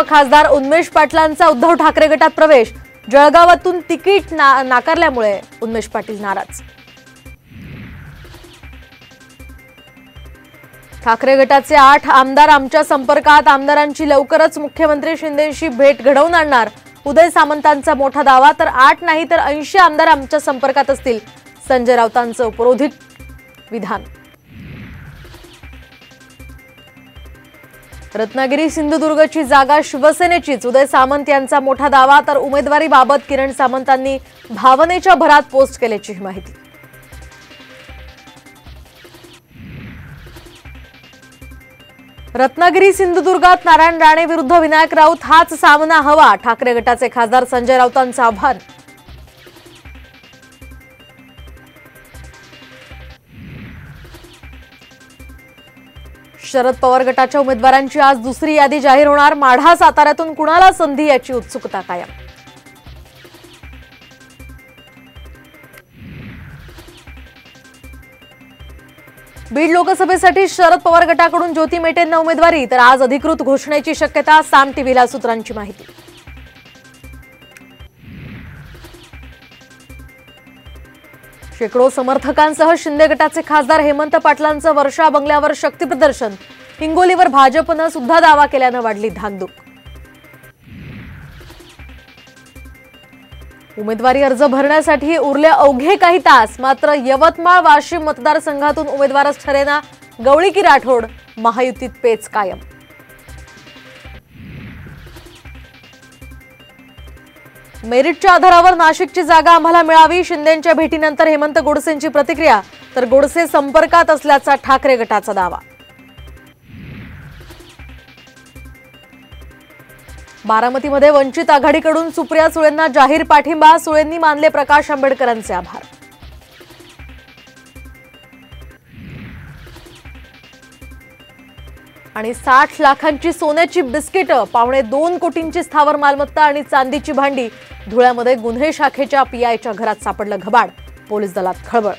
खासदार उन्मेष पाटलांचा उद्धव ठाकरे गटात प्रवेश। जळगावातून तिकीट नाकारल्यामुळे उन्मेष पाटील नाराज। ठाकरे गटाचे 8 आमदार आमच्या संपर्कात। आमदारांची लवकरच मुख्यमंत्री शिंदेंशी भेट घडवून आणणार। उदय सामंतांचा मोठा दावा। तर 8 नाही तर 80 आमदार आमच्या संपर्कात असतील। संजय राऊतांचं उपरोधिक विधान। रत्नागिरी सिंधुदुर्गची जागा शिवसेनेचीच। उदय सामंत यांचा मोठा दावा। तर उमेदवारीबाबत किरण सामंतांनी भावनेच्या भरात पोस्ट केल्याची माहिती। रत्नागिरी सिंधुदुर्गात नारायण राणे विरुद्ध विनायक राऊत हाच सामना हवा। ठाकरे गटाचे खासदार संजय राऊतांचं आव्हान। शरद पवार गटाच्या उमेदवारांची आज दुसरी यादी जाहीर होणार। माढा साताऱ्यातून कुणाला संधी याची उत्सुकता कायम। बीड लोकसभेसाठी शरद पवार गटाकडून ज्योती मेटेंना उमेदवारी। तर आज अधिकृत घोषणेची शक्यता। साम टीव्हीला सूत्रांची माहिती। शेकडो समर्थकांसह शिंदे गटाचे खासदार हेमंत पाटलांचं वर्षा बंगल्यावर शक्ती प्रदर्शन। हिंगोलीवर भाजपनं सुद्धा दावा केल्यानं वाढली धाकधूक। उमेदवारी अर्ज भरण्यासाठी उरले अवघे काही तास। मात्र यवतमाळ वाशिम मतदारसंघातून उमेदवारच ठरेना। गवळी की राठोड, महायुतीत पेच कायम। मेरिटच्या आधारावर नाशिकची जागा आम्हाला मिळावी। शिंदेंच्या भेटीनंतर हेमंत गोडसेंची प्रतिक्रिया। तर गोडसे संपर्कात असल्याचा ठाकरे गटाचा दावा। बारामतीमध्ये वंचित आघाडीकडून सुप्रिया सुळेंना जाहीर पाठिंबा। सुळेंनी मानले प्रकाश आंबेडकरांचे आभार। आणि 60 लाखांची सोन्याची बिस्किटं, 2.25 कोटींची स्थावर मालमत्ता आणि चांदीची भांडी। धुळ्यामध्ये गुन्हे शाखेच्या पीआयच्या घरात सापडलं घबाड। पोलीस दलात खळबळ।